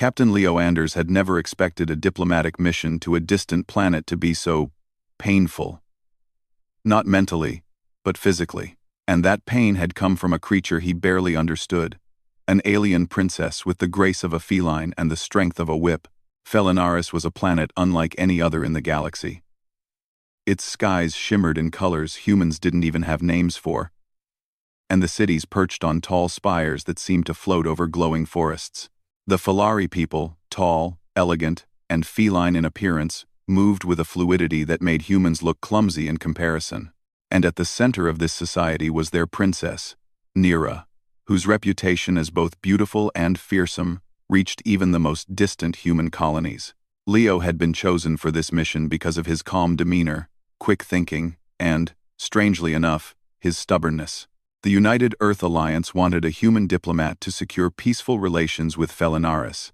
Captain Leo Anders had never expected a diplomatic mission to a distant planet to be so painful. Not mentally, but physically. And that pain had come from a creature he barely understood. An alien princess with the grace of a feline and the strength of a whip. Felinaris was a planet unlike any other in the galaxy. Its skies shimmered in colors humans didn't even have names for. And the cities perched on tall spires that seemed to float over glowing forests. The Felari people, tall, elegant, and feline in appearance, moved with a fluidity that made humans look clumsy in comparison. And at the center of this society was their princess, Nira, whose reputation as both beautiful and fearsome reached even the most distant human colonies. Leo had been chosen for this mission because of his calm demeanor, quick thinking, and, strangely enough, his stubbornness. The United Earth Alliance wanted a human diplomat to secure peaceful relations with Felinaris,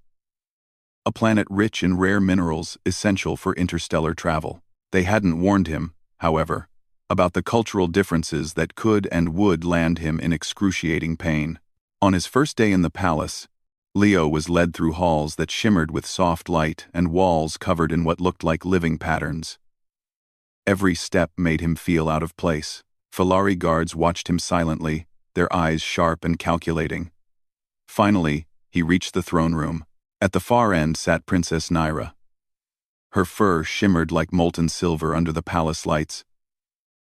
a planet rich in rare minerals essential for interstellar travel. They hadn't warned him, however, about the cultural differences that could and would land him in excruciating pain. On his first day in the palace, Leo was led through halls that shimmered with soft light and walls covered in what looked like living patterns. Every step made him feel out of place. Felari guards watched him silently, their eyes sharp and calculating. Finally, he reached the throne room. At the far end sat Princess Nira. Her fur shimmered like molten silver under the palace lights.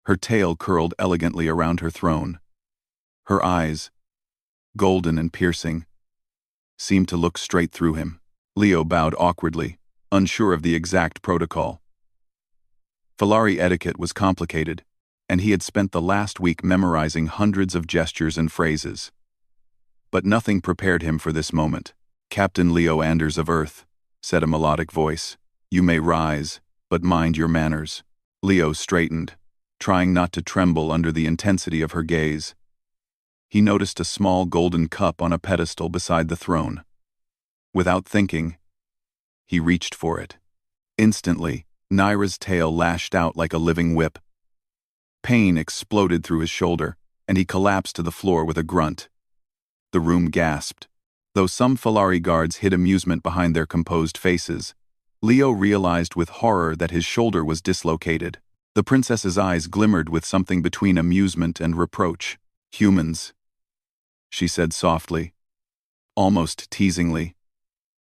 Her tail curled elegantly around her throne. Her eyes, golden and piercing, seemed to look straight through him. Leo bowed awkwardly, unsure of the exact protocol. Felari etiquette was complicated, and he had spent the last week memorizing hundreds of gestures and phrases. But nothing prepared him for this moment. "Captain Leo Anders of Earth," said a melodic voice, "you may rise, but mind your manners." Leo straightened, trying not to tremble under the intensity of her gaze. He noticed a small golden cup on a pedestal beside the throne. Without thinking, he reached for it. Instantly, Nira's tail lashed out like a living whip. Pain exploded through his shoulder, and he collapsed to the floor with a grunt. The room gasped. Though some Felari guards hid amusement behind their composed faces, Leo realized with horror that his shoulder was dislocated. The princess's eyes glimmered with something between amusement and reproach. "Humans," she said softly, almost teasingly.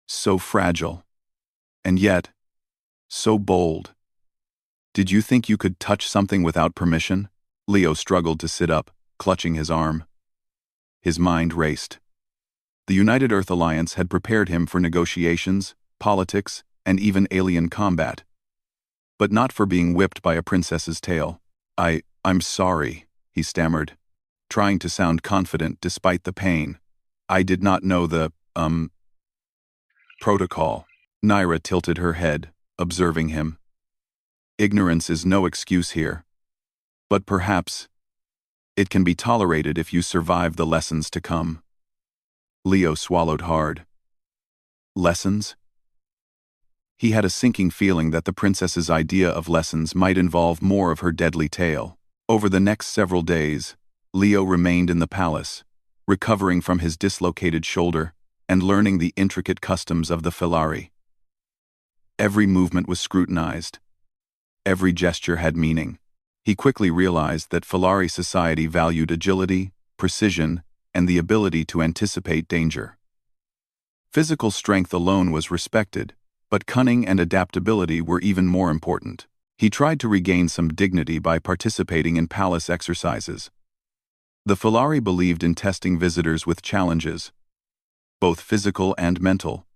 "So fragile. And yet, so bold. Did you think you could touch something without permission?" Leo struggled to sit up, clutching his arm. His mind raced. The United Earth Alliance had prepared him for negotiations, politics, and even alien combat. But not for being whipped by a princess's tail. I'm sorry," he stammered, trying to sound confident despite the pain. "I did not know the, protocol." Nira tilted her head, observing him. "Ignorance is no excuse here. But perhaps it can be tolerated if you survive the lessons to come." Leo swallowed hard. Lessons? He had a sinking feeling that the princess's idea of lessons might involve more of her deadly tale. Over the next several days, Leo remained in the palace, recovering from his dislocated shoulder and learning the intricate customs of the Felari. Every movement was scrutinized. Every gesture had meaning. He quickly realized that Felari society valued agility, precision, and the ability to anticipate danger. Physical strength alone was respected, but cunning and adaptability were even more important. He tried to regain some dignity by participating in palace exercises. The Felari believed in testing visitors with challenges, both physical and mental,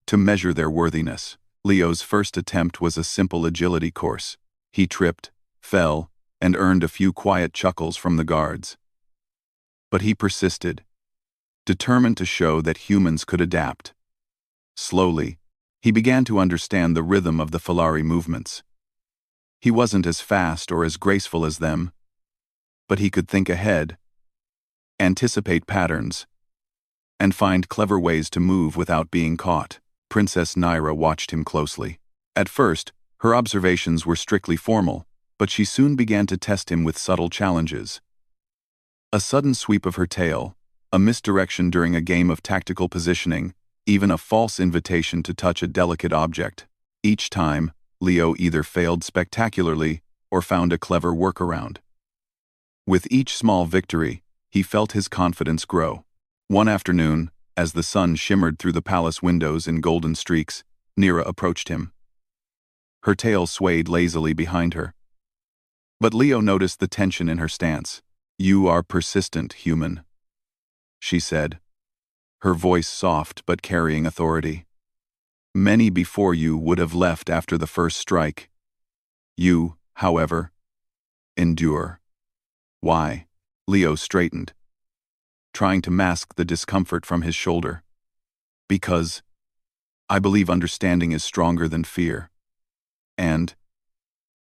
to measure their worthiness. Leo's first attempt was a simple agility course. He tripped, fell, and earned a few quiet chuckles from the guards. But he persisted, determined to show that humans could adapt. Slowly, he began to understand the rhythm of the Felari movements. He wasn't as fast or as graceful as them, but he could think ahead, anticipate patterns, and find clever ways to move without being caught. Princess Nira watched him closely. At first, her observations were strictly formal, but she soon began to test him with subtle challenges. A sudden sweep of her tail, a misdirection during a game of tactical positioning, even a false invitation to touch a delicate object. Each time, Leo either failed spectacularly or found a clever workaround. With each small victory, he felt his confidence grow. One afternoon, as the sun shimmered through the palace windows in golden streaks, Nira approached him. Her tail swayed lazily behind her. But Leo noticed the tension in her stance. "You are persistent, human," she said, her voice soft but carrying authority. "Many before you would have left after the first strike. You, however, endure." "Why?" Leo straightened, trying to mask the discomfort from his shoulder. "Because I believe understanding is stronger than fear. And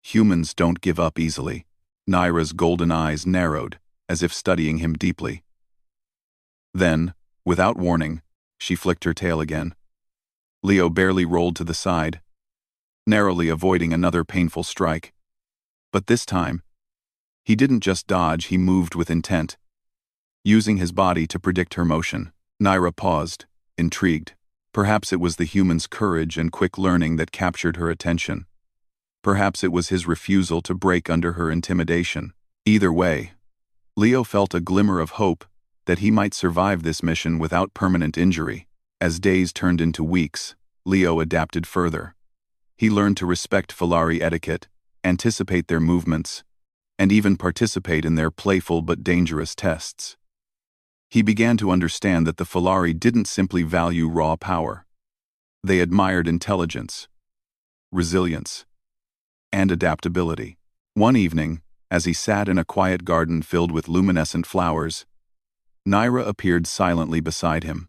humans don't give up easily." Nira's golden eyes narrowed, as if studying him deeply. Then, without warning, she flicked her tail again. Leo barely rolled to the side, narrowly avoiding another painful strike. But this time, he didn't just dodge, he moved with intent, using his body to predict her motion. Nira paused, intrigued. Perhaps it was the human's courage and quick learning that captured her attention. Perhaps it was his refusal to break under her intimidation. Either way, Leo felt a glimmer of hope that he might survive this mission without permanent injury. As days turned into weeks, Leo adapted further. He learned to respect Falari etiquette, anticipate their movements, and even participate in their playful but dangerous tests. He began to understand that the Falari didn't simply value raw power. They admired intelligence, resilience, and adaptability. One evening, as he sat in a quiet garden filled with luminescent flowers, Nira appeared silently beside him.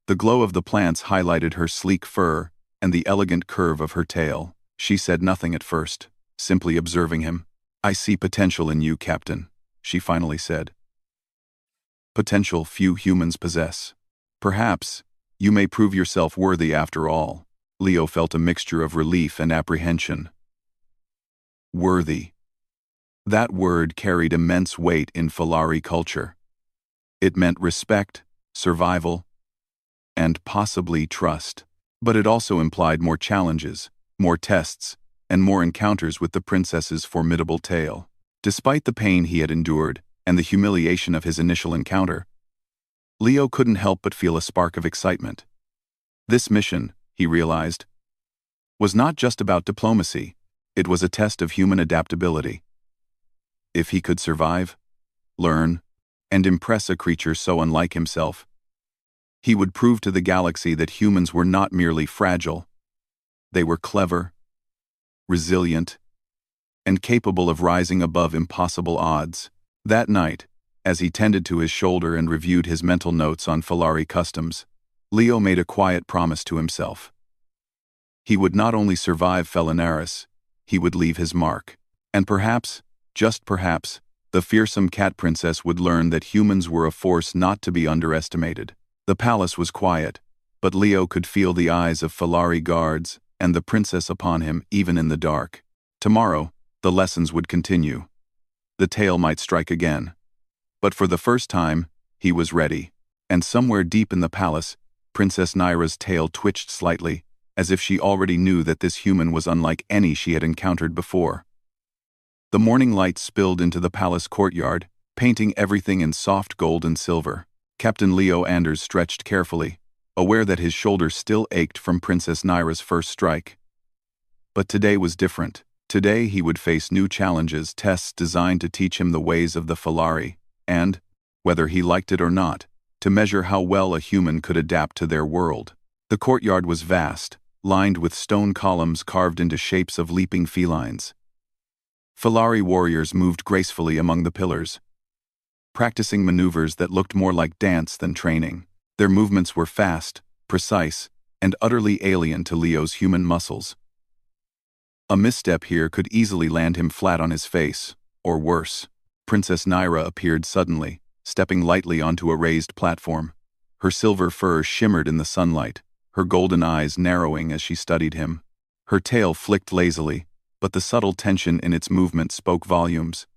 The glow of the plants highlighted her sleek fur and the elegant curve of her tail. She said nothing at first, simply observing him. "I see potential in you, Captain," she finally said. "Potential few humans possess. Perhaps you may prove yourself worthy after all." Leo felt a mixture of relief and apprehension. Worthy. That word carried immense weight in Falari culture. It meant respect, survival, and possibly trust. But it also implied more challenges, more tests, and more encounters with the princess's formidable tail. Despite the pain he had endured and the humiliation of his initial encounter, Leo couldn't help but feel a spark of excitement. This mission, he realized, was not just about diplomacy. It was a test of human adaptability. If he could survive, learn, and impress a creature so unlike himself, he would prove to the galaxy that humans were not merely fragile. They were clever, resilient, and capable of rising above impossible odds. That night, as he tended to his shoulder and reviewed his mental notes on Falari customs, Leo made a quiet promise to himself. He would not only survive Felinaris, he would leave his mark. And perhaps, just perhaps, the fearsome cat princess would learn that humans were a force not to be underestimated. The palace was quiet, but Leo could feel the eyes of Falari guards and the princess upon him even in the dark. Tomorrow, the lessons would continue. The tail might strike again. But for the first time, he was ready. And somewhere deep in the palace, Princess Nira's tail twitched slightly, as if she already knew that this human was unlike any she had encountered before. The morning light spilled into the palace courtyard, painting everything in soft gold and silver. Captain Leo Anders stretched carefully, aware that his shoulder still ached from Princess Nira's first strike. But today was different. Today he would face new challenges, tests designed to teach him the ways of the Falari, and, whether he liked it or not, to measure how well a human could adapt to their world. The courtyard was vast, lined with stone columns carved into shapes of leaping felines. Falari warriors moved gracefully among the pillars, practicing maneuvers that looked more like dance than training. Their movements were fast, precise, and utterly alien to Leo's human muscles. A misstep here could easily land him flat on his face, or worse. Princess Nira appeared suddenly, stepping lightly onto a raised platform. Her silver fur shimmered in the sunlight, her golden eyes narrowing as she studied him. Her tail flicked lazily, but the subtle tension in its movement spoke volumes.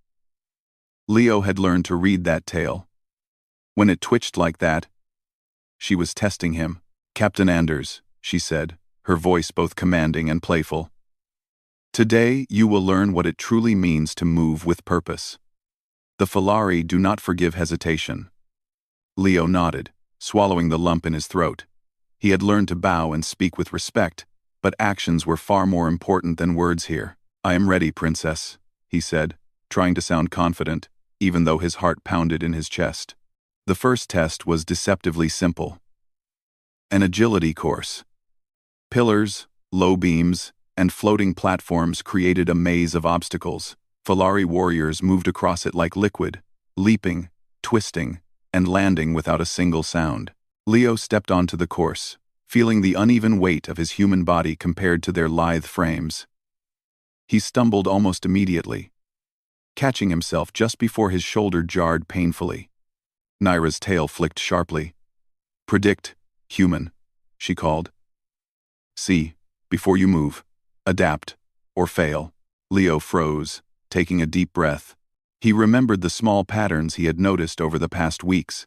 Leo had learned to read that tail. When it twitched like that, she was testing him. "Captain Anders," she said, her voice both commanding and playful. "Today you will learn what it truly means to move with purpose. The Falari do not forgive hesitation." Leo nodded, swallowing the lump in his throat. He had learned to bow and speak with respect, but actions were far more important than words here. "I am ready, Princess," he said, trying to sound confident, even though his heart pounded in his chest. The first test was deceptively simple. An agility course. Pillars, low beams, and floating platforms created a maze of obstacles. Falari warriors moved across it like liquid, leaping, twisting, and landing without a single sound. Leo stepped onto the course, feeling the uneven weight of his human body compared to their lithe frames. He stumbled almost immediately, catching himself just before his shoulder jarred painfully. Naira's tail flicked sharply. "Predict, human," she called. "See, before you move, adapt, or fail." Leo froze, taking a deep breath. He remembered the small patterns he had noticed over the past weeks.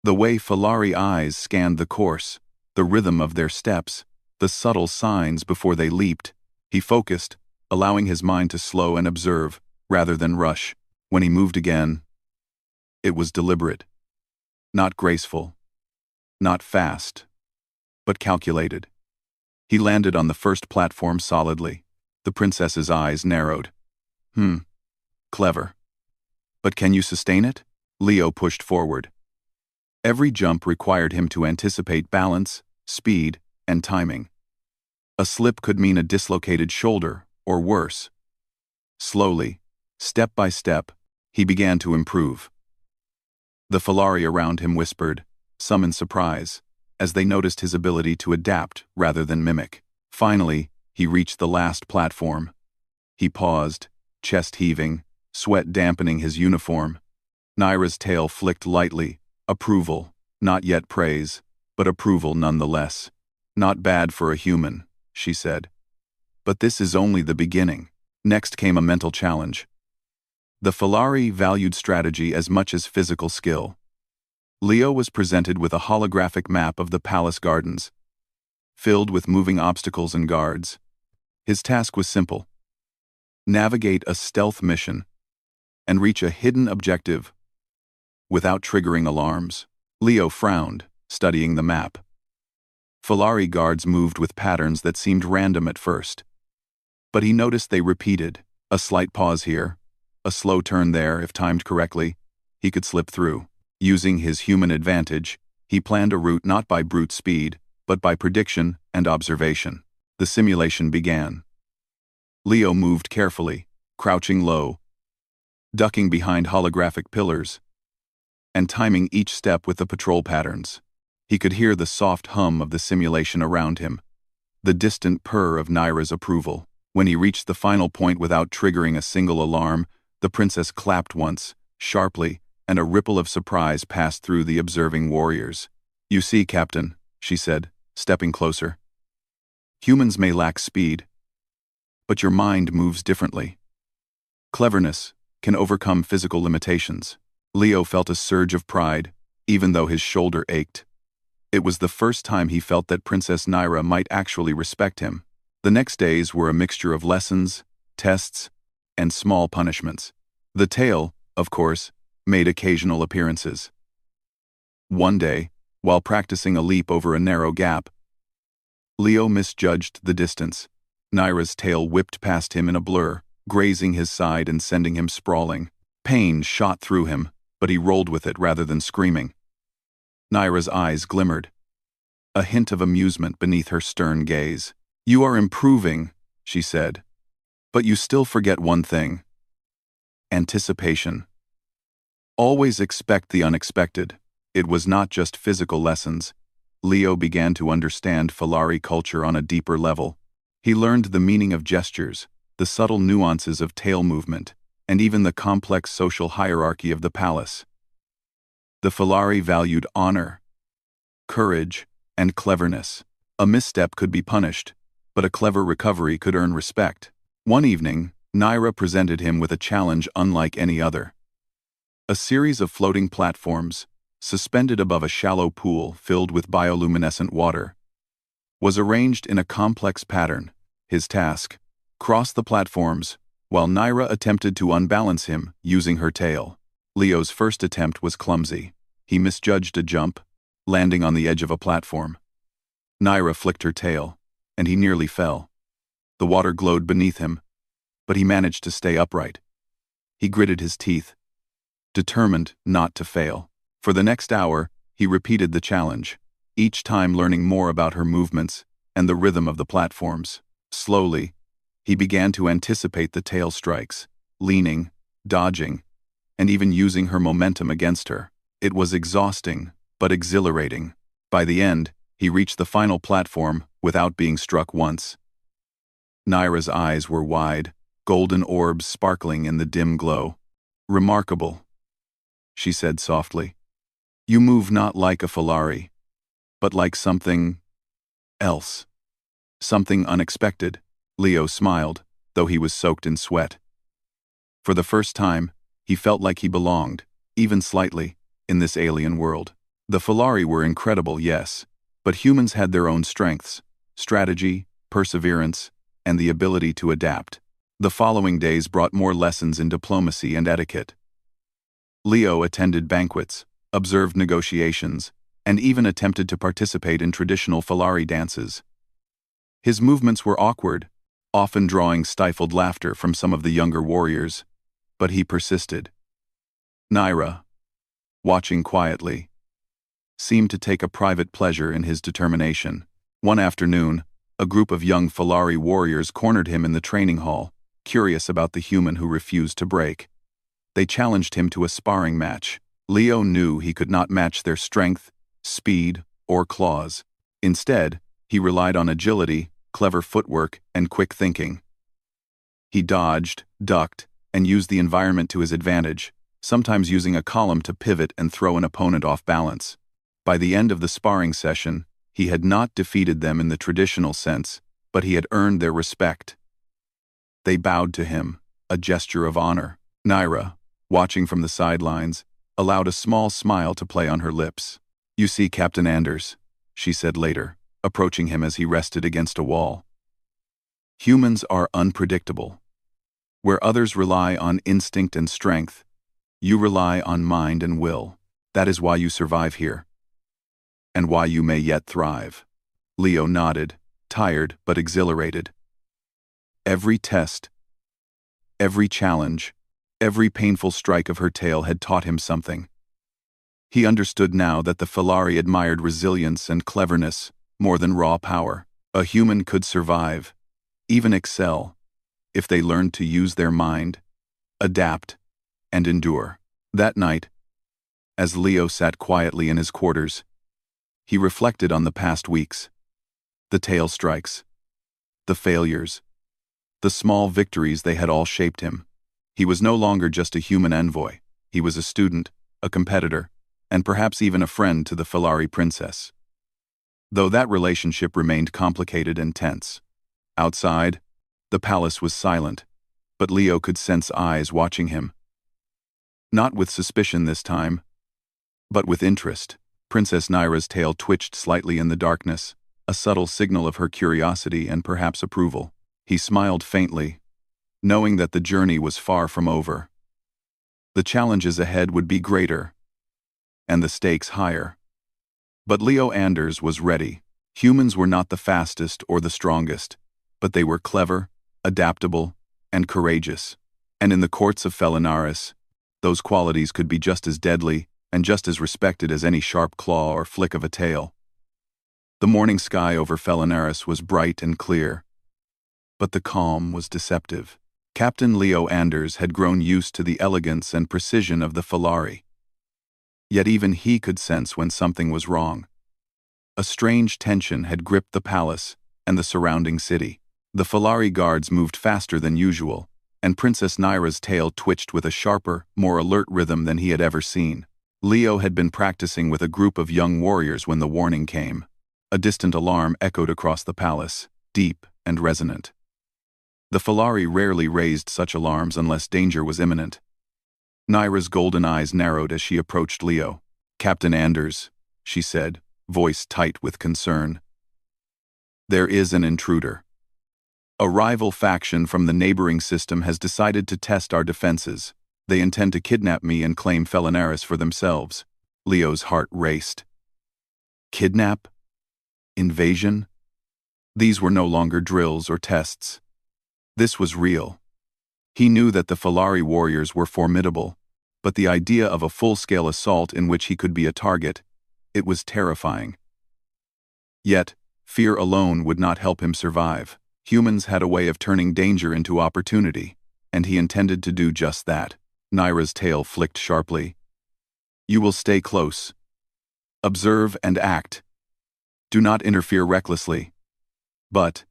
The way Falari eyes scanned the course, the rhythm of their steps, the subtle signs before they leaped. He focused, allowing his mind to slow and observe, rather than rush. When he moved again, it was deliberate. Not graceful. Not fast. But calculated. He landed on the first platform solidly. The princess's eyes narrowed. Clever. But can you sustain it? Leo pushed forward. Every jump required him to anticipate balance, speed, and timing. A slip could mean a dislocated shoulder, or worse. Slowly, step by step, he began to improve. The Falari around him whispered, some in surprise, as they noticed his ability to adapt rather than mimic. Finally, he reached the last platform. He paused, chest heaving, sweat dampening his uniform. Naira's tail flicked lightly, approval, not yet praise, but approval nonetheless. "Not bad for a human," she said. "But this is only the beginning." Next came a mental challenge. The Falari valued strategy as much as physical skill. Leo was presented with a holographic map of the palace gardens, filled with moving obstacles and guards. His task was simple: navigate a stealth mission and reach a hidden objective without triggering alarms. Leo frowned, studying the map. Falari guards moved with patterns that seemed random at first, but he noticed they repeated. A slight pause here, a slow turn there. If timed correctly, he could slip through. Using his human advantage, he planned a route not by brute speed, but by prediction and observation. The simulation began. Leo moved carefully, crouching low, ducking behind holographic pillars, and timing each step with the patrol patterns. He could hear the soft hum of the simulation around him, the distant purr of Naira's approval. When he reached the final point without triggering a single alarm, the princess clapped once, sharply, and a ripple of surprise passed through the observing warriors. "You see, Captain," she said, stepping closer. "Humans may lack speed, but your mind moves differently. Cleverness can overcome physical limitations." Leo felt a surge of pride, even though his shoulder ached. It was the first time he felt that Princess Naira might actually respect him. The next days were a mixture of lessons, tests, and small punishments. The tail, of course, made occasional appearances. One day, while practicing a leap over a narrow gap, Leo misjudged the distance. Naira's tail whipped past him in a blur, grazing his side and sending him sprawling. Pain shot through him, but he rolled with it rather than screaming. Naira's eyes glimmered, a hint of amusement beneath her stern gaze. "You are improving," she said, "but you still forget one thing: anticipation. Always expect the unexpected." It was not just physical lessons. Leo began to understand Falari culture on a deeper level. He learned the meaning of gestures, the subtle nuances of tail movement, and even the complex social hierarchy of the palace. The Falari valued honor, courage, and cleverness. A misstep could be punished, but a clever recovery could earn respect. One evening, Naira presented him with a challenge unlike any other. A series of floating platforms, suspended above a shallow pool filled with bioluminescent water, was arranged in a complex pattern. His task: cross the platforms, while Naira attempted to unbalance him using her tail. Leo's first attempt was clumsy. He misjudged a jump, landing on the edge of a platform. Naira flicked her tail, and he nearly fell. The water glowed beneath him, but he managed to stay upright. He gritted his teeth, determined not to fail. For the next hour, he repeated the challenge, each time learning more about her movements and the rhythm of the platforms. Slowly, he began to anticipate the tail strikes, leaning, dodging, and even using her momentum against her. It was exhausting, but exhilarating. By the end, he reached the final platform without being struck once. Naira's eyes were wide, golden orbs sparkling in the dim glow. "Remarkable," she said softly. "You move not like a Falari, but like something else. Something unexpected." Leo smiled, though he was soaked in sweat. For the first time, he felt like he belonged, even slightly, in this alien world. The Falari were incredible, yes, but humans had their own strengths: strategy, perseverance, and the ability to adapt. The following days brought more lessons in diplomacy and etiquette. Leo attended banquets, observed negotiations, and even attempted to participate in traditional Falari dances. His movements were awkward, often drawing stifled laughter from some of the younger warriors, but he persisted. Naira, watching quietly, seemed to take a private pleasure in his determination. One afternoon, a group of young Falari warriors cornered him in the training hall, curious about the human who refused to break. They challenged him to a sparring match. Leo knew he could not match their strength, speed, or claws. Instead, he relied on agility, clever footwork, and quick thinking. He dodged, ducked, and used the environment to his advantage, sometimes using a column to pivot and throw an opponent off balance. By the end of the sparring session, he had not defeated them in the traditional sense, but he had earned their respect. They bowed to him, a gesture of honor. Naira, watching from the sidelines, allowed a small smile to play on her lips. "You see, Captain Anders," she said later, approaching him as he rested against a wall. "Humans are unpredictable. Where others rely on instinct and strength, you rely on mind and will. That is why you survive here, and why you may yet thrive." Leo nodded, tired but exhilarated. Every test, every challenge, every painful strike of her tail had taught him something. He understood now that the Falari admired resilience and cleverness more than raw power. A human could survive, even excel, if they learned to use their mind, adapt, and endure. That night, as Leo sat quietly in his quarters, he reflected on the past weeks. The tail strikes, the failures, the small victories, they had all shaped him. He was no longer just a human envoy. He was a student, a competitor, and perhaps even a friend to the Falari princess. Though that relationship remained complicated and tense. Outside, the palace was silent, but Leo could sense eyes watching him. Not with suspicion this time, but with interest. Princess Naira's tail twitched slightly in the darkness, a subtle signal of her curiosity and perhaps approval. He smiled faintly, knowing that the journey was far from over. The challenges ahead would be greater, and the stakes higher. But Leo Anders was ready. Humans were not the fastest or the strongest, but they were clever, adaptable, and courageous. And in the courts of Felinaris, those qualities could be just as deadly and just as respected as any sharp claw or flick of a tail. The morning sky over Felinaris was bright and clear, but the calm was deceptive. Captain Leo Anders had grown used to the elegance and precision of the Falari. Yet even he could sense when something was wrong. A strange tension had gripped the palace and the surrounding city. The Falari guards moved faster than usual, and Princess Naira's tail twitched with a sharper, more alert rhythm than he had ever seen. Leo had been practicing with a group of young warriors when the warning came. A distant alarm echoed across the palace, deep and resonant. The Falari rarely raised such alarms unless danger was imminent. Naira's golden eyes narrowed as she approached Leo. "Captain Anders," she said, voice tight with concern. "There is an intruder. A rival faction from the neighboring system has decided to test our defenses. They intend to kidnap me and claim Felinaris for themselves." Leo's heart raced. Kidnap? Invasion? These were no longer drills or tests. This was real. He knew that the Felari warriors were formidable, but the idea of a full-scale assault in which he could be a target, it was terrifying. Yet, fear alone would not help him survive. Humans had a way of turning danger into opportunity, and he intended to do just that. Naira's tail flicked sharply. "You will stay close. Observe and act. Do not interfere recklessly. But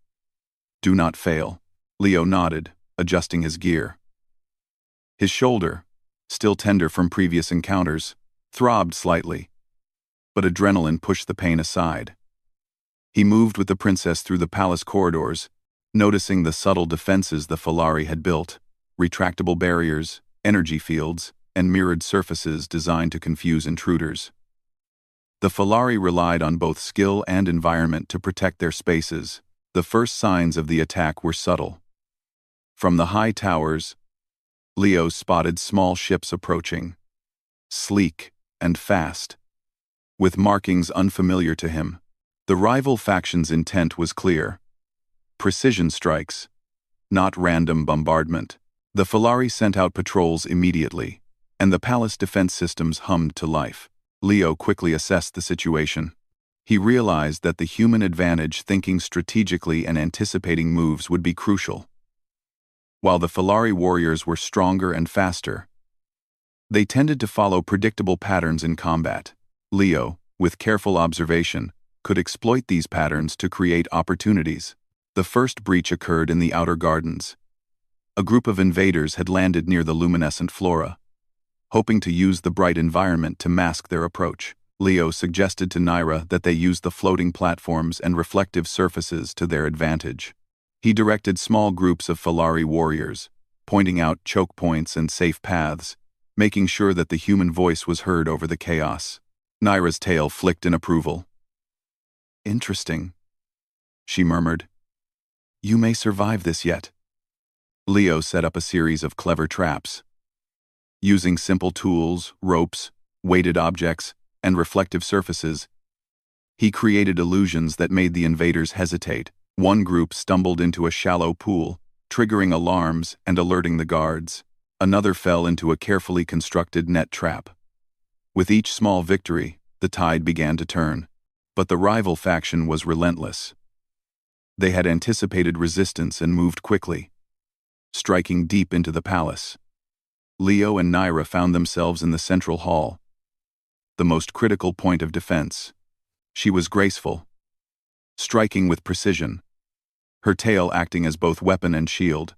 do not fail." Leo nodded, adjusting his gear. His shoulder, still tender from previous encounters, throbbed slightly, but adrenaline pushed the pain aside. He moved with the princess through the palace corridors, noticing the subtle defenses the Felari had built: retractable barriers, energy fields, and mirrored surfaces designed to confuse intruders. The Felari relied on both skill and environment to protect their spaces. The first signs of the attack were subtle. From the high towers, Leo spotted small ships approaching, sleek and fast, with markings unfamiliar to him. The rival faction's intent was clear: precision strikes, not random bombardment. The Felari sent out patrols immediately, and the palace defense systems hummed to life. Leo quickly assessed the situation. He realized that the human advantage, thinking strategically and anticipating moves, would be crucial. While the Felari warriors were stronger and faster, they tended to follow predictable patterns in combat. Leo, with careful observation, could exploit these patterns to create opportunities. The first breach occurred in the outer gardens. A group of invaders had landed near the luminescent flora, hoping to use the bright environment to mask their approach. Leo suggested to Naira that they use the floating platforms and reflective surfaces to their advantage. He directed small groups of Felari warriors, pointing out choke points and safe paths, making sure that the human voice was heard over the chaos. Naira's tail flicked in approval. "Interesting," she murmured. "You may survive this yet." Leo set up a series of clever traps. Using simple tools, ropes, weighted objects, and reflective surfaces, he created illusions that made the invaders hesitate. One group stumbled into a shallow pool, triggering alarms and alerting the guards. Another fell into a carefully constructed net trap. With each small victory, the tide began to turn. But the rival faction was relentless. They had anticipated resistance and moved quickly, striking deep into the palace. Leo and Naira found themselves in the central hall, the most critical point of defense. She was graceful, striking with precision, her tail acting as both weapon and shield.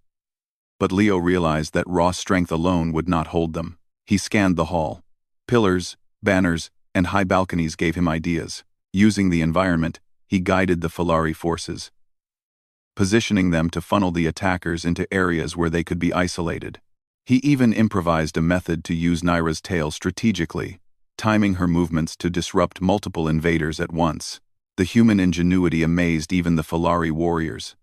But Leo realized that raw strength alone would not hold them. He scanned the hall. Pillars, banners, and high balconies gave him ideas. Using the environment, he guided the Felari forces, positioning them to funnel the attackers into areas where they could be isolated. He even improvised a method to use Naira's tail strategically, timing her movements to disrupt multiple invaders at once. The human ingenuity amazed even the Felari warriors.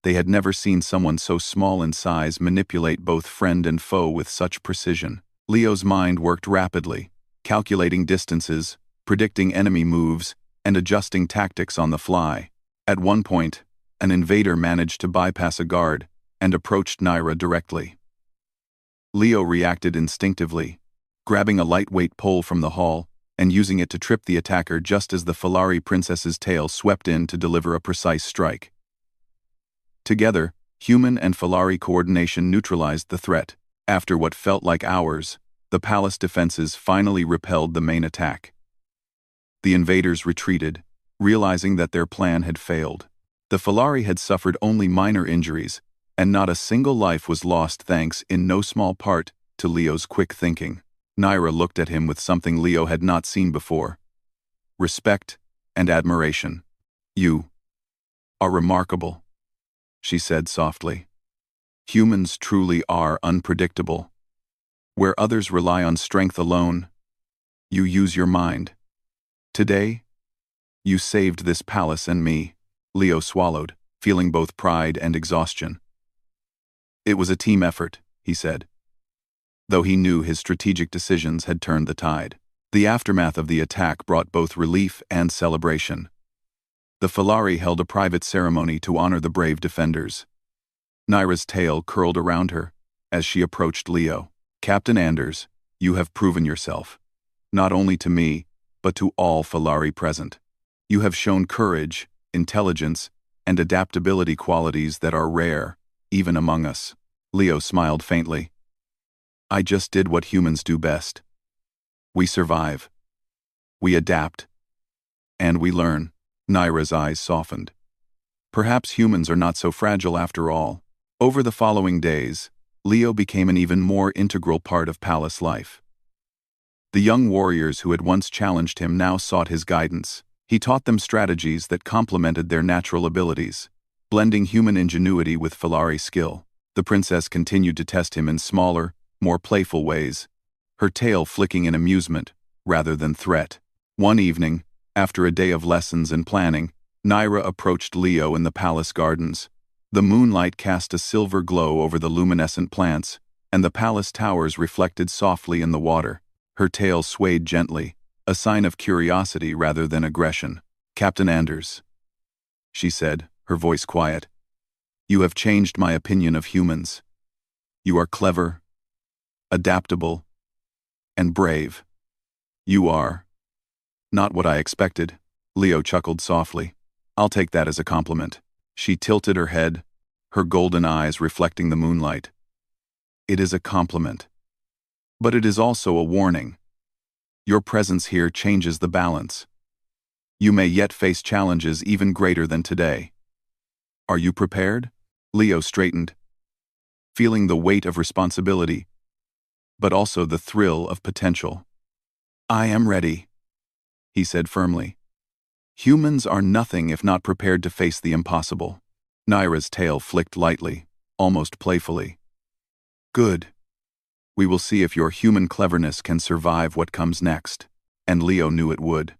They had never seen someone so small in size manipulate both friend and foe with such precision. Leo's mind worked rapidly, calculating distances, predicting enemy moves, and adjusting tactics on the fly. At one point, an invader managed to bypass a guard and approached Naira directly. Leo reacted instinctively, grabbing a lightweight pole from the hall and using it to trip the attacker just as the Felari princess's tail swept in to deliver a precise strike. Together, human and Felari coordination neutralized the threat. After what felt like hours, the palace defenses finally repelled the main attack. The invaders retreated, realizing that their plan had failed. The Felari had suffered only minor injuries, and not a single life was lost thanks, in no small part, to Leo's quick thinking. Naira looked at him with something Leo had not seen before: respect and admiration. "You are remarkable," she said softly. "Humans truly are unpredictable. Where others rely on strength alone, You use your mind. Today, you saved this palace and me. Leo swallowed, feeling both pride and exhaustion. It was a team effort, he said, though he knew his strategic decisions had turned the tide. The aftermath of the attack brought both relief and celebration. The Falari held a private ceremony to honor the brave defenders. Nyra's tail curled around her as she approached Leo. Captain Anders, you have proven yourself, not only to me, but to all Falari present. You have shown courage, intelligence, and adaptability qualities that are rare, even among us. Leo smiled faintly. I just did what humans do best. We survive. We adapt. And we learn. Nyra's eyes softened. Perhaps humans are not so fragile after all. Over the following days, Leo became an even more integral part of palace life. The young warriors who had once challenged him now sought his guidance. He taught them strategies that complemented their natural abilities, blending human ingenuity with Falari skill. The princess continued to test him in smaller, more playful ways, her tail flicking in amusement rather than threat. One evening, after a day of lessons and planning, Nyra approached Leo in the palace gardens. The moonlight cast a silver glow over the luminescent plants, and the palace towers reflected softly in the water. Her tail swayed gently, a sign of curiosity rather than aggression. Captain Anders, she said, her voice quiet, you have changed my opinion of humans. You are clever, adaptable, and brave. You are not what I expected. Leo chuckled softly. I'll take that as a compliment. She tilted her head, her golden eyes reflecting the moonlight. It is a compliment. But it is also a warning. Your presence here changes the balance. You may yet face challenges even greater than today. Are you prepared? Leo straightened, feeling the weight of responsibility, but also the thrill of potential. I am ready, he said firmly. Humans are nothing if not prepared to face the impossible. Nyra's tail flicked lightly, almost playfully. Good. We will see if your human cleverness can survive what comes next. And Leo knew it would.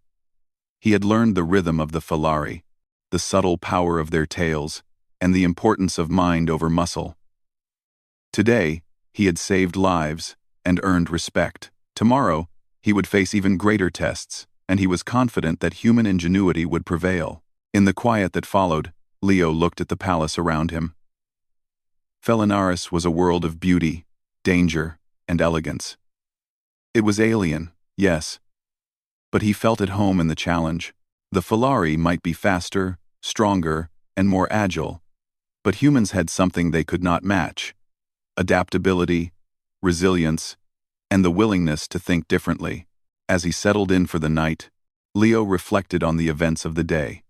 He had learned the rhythm of the Falari, the subtle power of their tails, and the importance of mind over muscle. Today, he had saved lives and earned respect. Tomorrow, he would face even greater tests, and he was confident that human ingenuity would prevail. In the quiet that followed, Leo looked at the palace around him. Felinaris was a world of beauty, danger, and elegance. It was alien, yes, but he felt at home in the challenge. The Falari might be faster, stronger, and more agile, but humans had something they could not match: adaptability, resilience, and the willingness to think differently. As he settled in for the night, Leo reflected on the events of the day.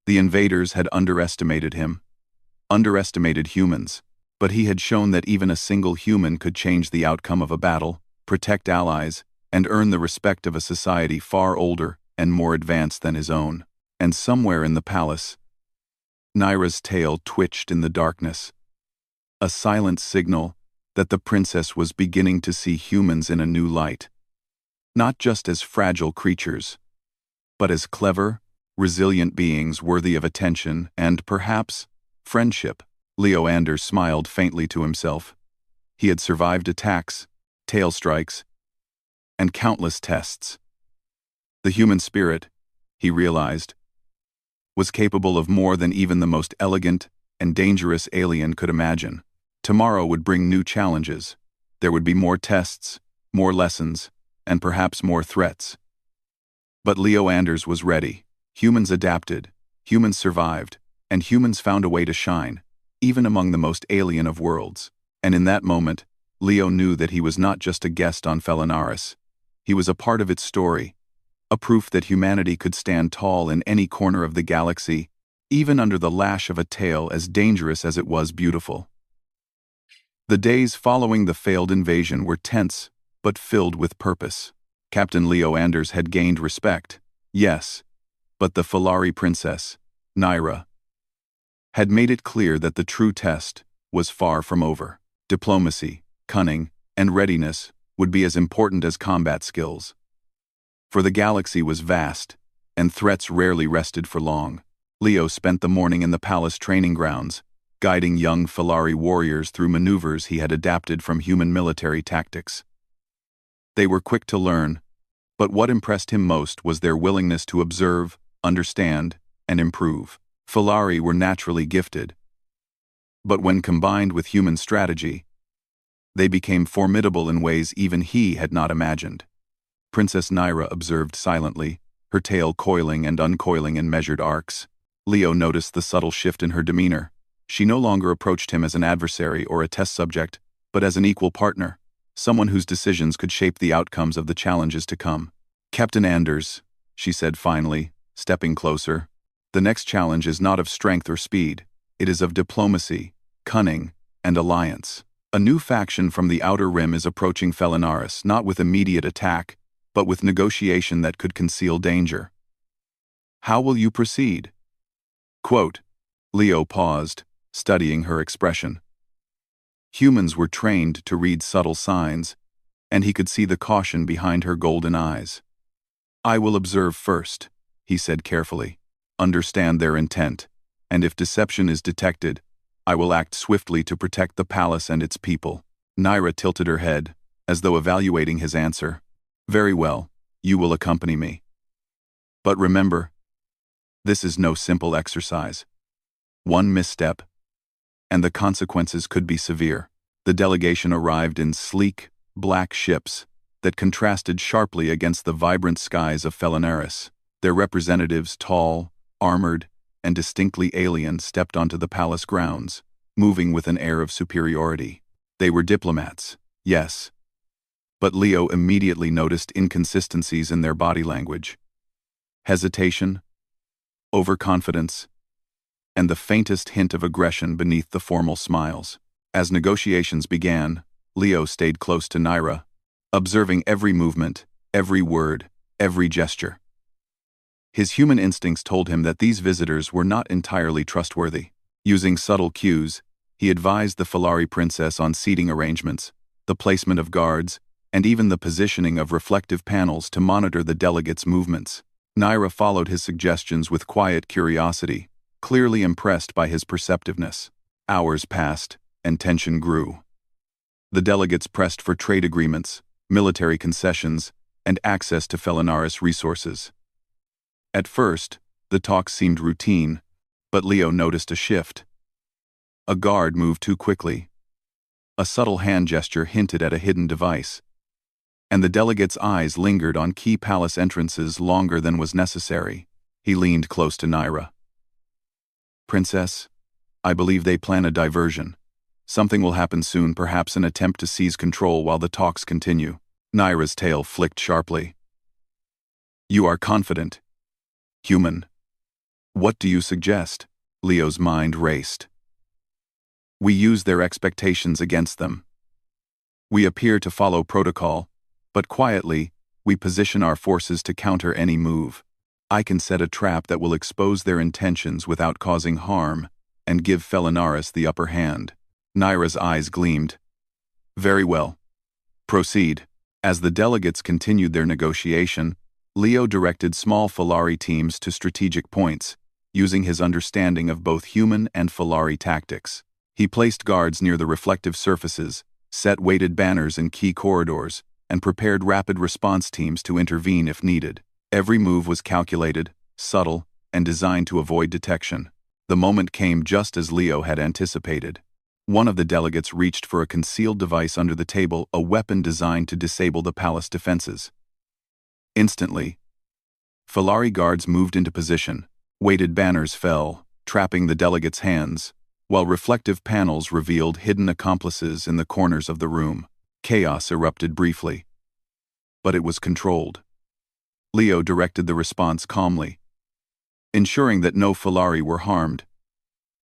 The invaders had underestimated him, underestimated humans, but he had shown that even a single human could change the outcome of a battle, protect allies, and earn the respect of a society far older and more advanced than his own. And somewhere in the palace, Nyra's tail twitched in the darkness, a silent signal that the princess was beginning to see humans in a new light. Not just as fragile creatures, but as clever, resilient beings worthy of attention and, perhaps, friendship. Leo Anders smiled faintly to himself. He had survived attacks, tail strikes, and countless tests. The human spirit, he realized, was capable of more than even the most elegant and dangerous alien could imagine. Tomorrow would bring new challenges. There would be more tests, more lessons, and perhaps more threats. But Leo Anders was ready. Humans adapted, humans survived, and humans found a way to shine, even among the most alien of worlds. And in that moment, Leo knew that he was not just a guest on Felinaris. He was a part of its story, a proof that humanity could stand tall in any corner of the galaxy, even under the lash of a tail as dangerous as it was beautiful. The days following the failed invasion were tense, but filled with purpose. Captain Leo Anders had gained respect, yes, but the Falari princess, Nyra, had made it clear that the true test was far from over. Diplomacy, cunning, and readiness would be as important as combat skills. For the galaxy was vast, and threats rarely rested for long. Leo spent the morning in the palace training grounds, guiding young Filari warriors through maneuvers he had adapted from human military tactics. They were quick to learn, but what impressed him most was their willingness to observe, understand, and improve. Filari were naturally gifted, but when combined with human strategy, they became formidable in ways even he had not imagined. Princess Nyra observed silently, her tail coiling and uncoiling in measured arcs. Leo noticed the subtle shift in her demeanor. She no longer approached him as an adversary or a test subject, but as an equal partner, someone whose decisions could shape the outcomes of the challenges to come. "Captain Anders," she said finally, stepping closer, "the next challenge is not of strength or speed. It is of diplomacy, cunning, and alliance. A new faction from the Outer Rim is approaching Felinaris, not with immediate attack, but with negotiation that could conceal danger. How will you proceed?" Quote. Leo paused, studying her expression. Humans were trained to read subtle signs, and he could see the caution behind her golden eyes. "I will observe first," he said carefully, "understand their intent, and if deception is detected, I will act swiftly to protect the palace and its people." Nyra tilted her head, as though evaluating his answer. "Very well, you will accompany me. But remember, this is no simple exercise. One misstep, and the consequences could be severe." The delegation arrived in sleek, black ships that contrasted sharply against the vibrant skies of Felinaris. Their representatives, tall, armored, and distinctly alien, stepped onto the palace grounds, moving with an air of superiority. They were diplomats, yes, but Leo immediately noticed inconsistencies in their body language. Hesitation, overconfidence, and the faintest hint of aggression beneath the formal smiles. As negotiations began, Leo stayed close to Nyra, observing every movement, every word, every gesture. His human instincts told him that these visitors were not entirely trustworthy. Using subtle cues, he advised the Filari princess on seating arrangements, the placement of guards, and even the positioning of reflective panels to monitor the delegates' movements. Nyra followed his suggestions with quiet curiosity, clearly impressed by his perceptiveness. Hours passed, and tension grew. The delegates pressed for trade agreements, military concessions, and access to Felinaris resources. At first, the talks seemed routine, but Leo noticed a shift. A guard moved too quickly. A subtle hand gesture hinted at a hidden device, and the delegate's eyes lingered on key palace entrances longer than was necessary. He leaned close to Nyra. "Princess, I believe they plan a diversion. Something will happen soon, perhaps an attempt to seize control while the talks continue." Nyra's tail flicked sharply. "You are confident. Human. What do you suggest?" Leo's mind raced. "We use their expectations against them. We appear to follow protocol, but quietly, we position our forces to counter any move. I can set a trap that will expose their intentions without causing harm, and give Felinaris the upper hand." Nyra's eyes gleamed. "Very well. Proceed." As the delegates continued their negotiation, Leo directed small Filari teams to strategic points, using his understanding of both human and Filari tactics. He placed guards near the reflective surfaces, set weighted banners in key corridors, and prepared rapid response teams to intervene if needed. Every move was calculated, subtle, and designed to avoid detection. The moment came just as Leo had anticipated. One of the delegates reached for a concealed device under the table, a weapon designed to disable the palace defenses. Instantly, Filari guards moved into position. Weighted banners fell, trapping the delegates' hands, while reflective panels revealed hidden accomplices in the corners of the room. Chaos erupted briefly, but it was controlled. Leo directed the response calmly, ensuring that no Filari were harmed,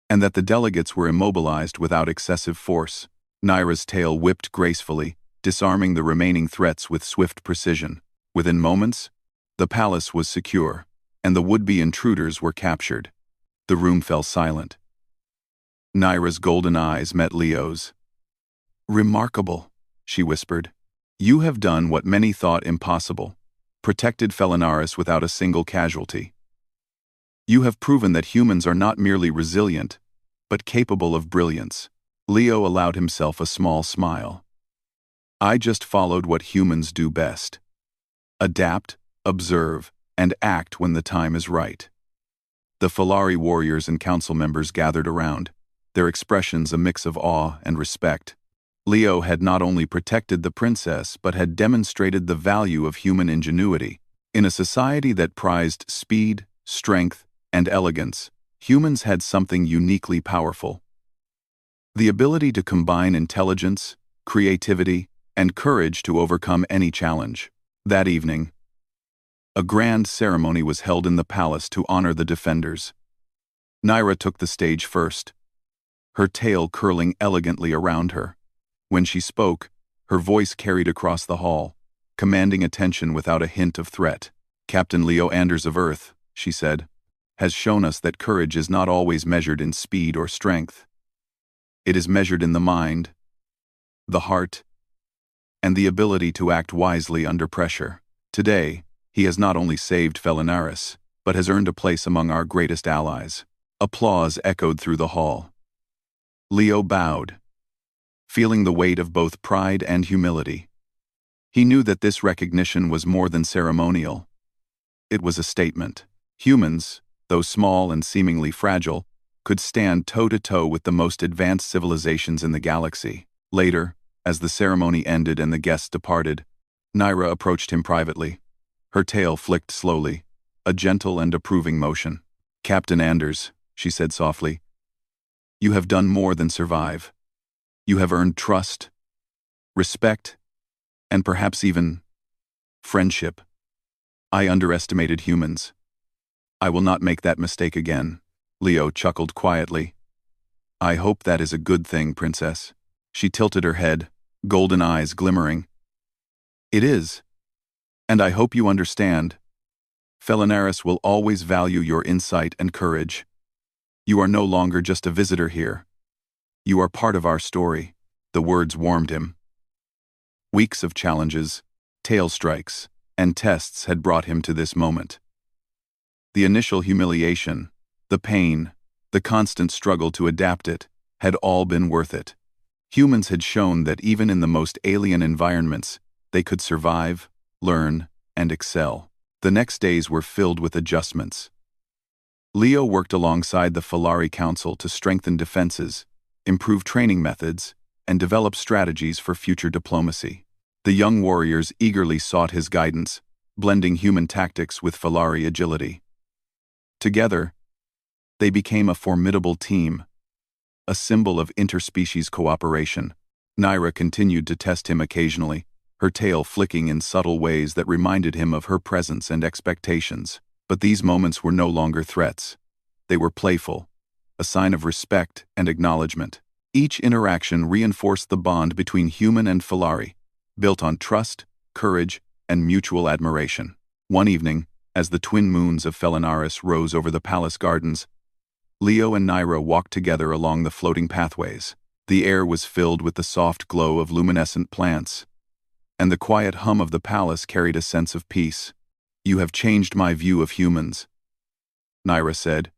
and that the delegates were immobilized without excessive force. Nyra's tail whipped gracefully, disarming the remaining threats with swift precision. Within moments, the palace was secure, and the would-be intruders were captured. The room fell silent. Nyra's golden eyes met Leo's. "Remarkable," she whispered. "You have done what many thought impossible. protected Felinaris without a single casualty. You have proven that humans are not merely resilient, but capable of brilliance. Leo allowed himself a small smile. I just followed what humans do best. Adapt, observe, and act when the time is right. The Falari warriors and council members gathered around, their expressions a mix of awe and respect. Leo had not only protected the princess but had demonstrated the value of human ingenuity. In a society that prized speed, strength, and elegance, humans had something uniquely powerful. The ability to combine intelligence, creativity, and courage to overcome any challenge. That evening, a grand ceremony was held in the palace to honor the defenders. Naira took the stage first, her tail curling elegantly around her. When she spoke, her voice carried across the hall, commanding attention without a hint of threat. Captain Leo Anders of Earth, she said, has shown us that courage is not always measured in speed or strength. It is measured in the mind, the heart, and the ability to act wisely under pressure. Today, he has not only saved Felinaris, but has earned a place among our greatest allies. Applause echoed through the hall. Leo bowed, feeling the weight of both pride and humility. He knew that this recognition was more than ceremonial. It was a statement. Humans, though small and seemingly fragile, could stand toe-to-toe with the most advanced civilizations in the galaxy. Later, as the ceremony ended and the guests departed, Naira approached him privately. Her tail flicked slowly, a gentle and approving motion. Captain Anders, she said softly, you have done more than survive. You have earned trust, respect, and perhaps even friendship. I underestimated humans. I will not make that mistake again. Leo chuckled quietly. I hope that is a good thing, Princess. She tilted her head, golden eyes glimmering. It is. And I hope you understand. Felinaris will always value your insight and courage. You are no longer just a visitor here. You are part of our story. The words warmed him. Weeks of challenges, tail strikes, and tests had brought him to this moment. The initial humiliation, the pain, the constant struggle to adapt it, had all been worth it. Humans had shown that even in the most alien environments, they could survive, learn, and excel. The next days were filled with adjustments. Leo worked alongside the Falari Council to strengthen defenses, improve training methods, and develop strategies for future diplomacy. The young warriors eagerly sought his guidance, blending human tactics with Falari agility. Together, they became a formidable team, a symbol of interspecies cooperation. Naira continued to test him occasionally, her tail flicking in subtle ways that reminded him of her presence and expectations. But these moments were no longer threats. They were playful, a sign of respect and acknowledgement. Each interaction reinforced the bond between human and Falari, built on trust, courage, and mutual admiration. One evening, as the twin moons of Felinaris rose over the palace gardens, Leo and Naira walked together along the floating pathways. The air was filled with the soft glow of luminescent plants, and the quiet hum of the palace carried a sense of peace. You have changed my view of humans, Naira said,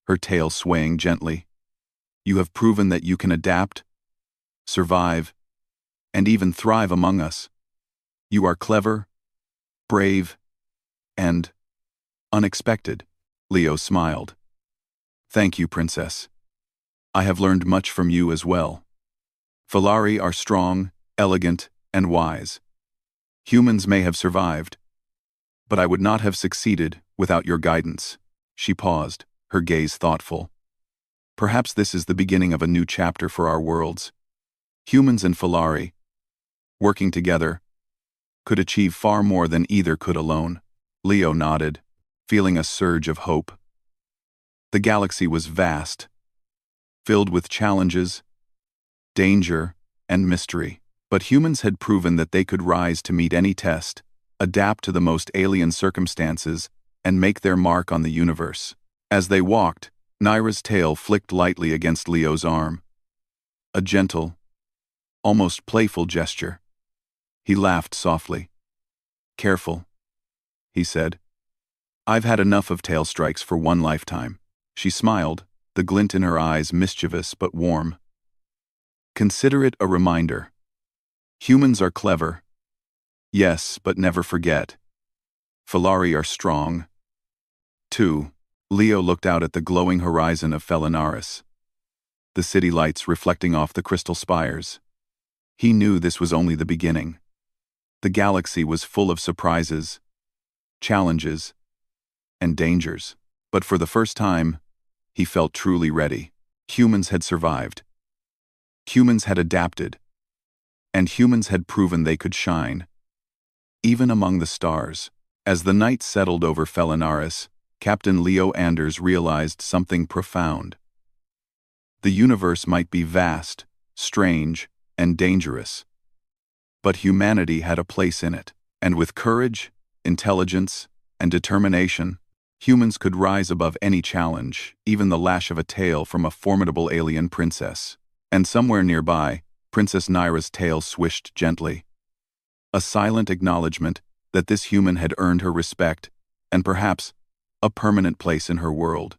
her tail swaying gently. You have proven that you can adapt, survive, and even thrive among us. You are clever, brave, and unexpected. Leo smiled. Thank you, Princess. I have learned much from you as well. Falari are strong, elegant, and wise. Humans may have survived, but I would not have succeeded without your guidance. She paused, her gaze thoughtful. Perhaps this is the beginning of a new chapter for our worlds. Humans and Falari, working together, could achieve far more than either could alone. Leo nodded, feeling a surge of hope. The galaxy was vast, filled with challenges, danger, and mystery. But humans had proven that they could rise to meet any test, adapt to the most alien circumstances, and make their mark on the universe. As they walked, Naira's tail flicked lightly against Leo's arm. A gentle, almost playful gesture. He laughed softly. Careful. he said. "I've had enough of tail strikes for one lifetime." She smiled, the glint in her eyes mischievous but warm. "Consider it a reminder. Humans are clever. Yes, but never forget. Felari are strong. Too." Leo looked out at the glowing horizon of Felinaris, the city lights reflecting off the crystal spires. He knew this was only the beginning. The galaxy was full of surprises, challenges, and dangers. But for the first time, he felt truly ready. Humans had survived. Humans had adapted. And humans had proven they could shine, even among the stars. As the night settled over Felinaris, Captain Leo Anders realized something profound. The universe might be vast, strange, and dangerous, but humanity had a place in it, and with courage, intelligence, and determination, humans could rise above any challenge, even the lash of a tail from a formidable alien princess. And somewhere nearby, Princess Nyra's tail swished gently. A silent acknowledgement that this human had earned her respect, and perhaps a permanent place in her world.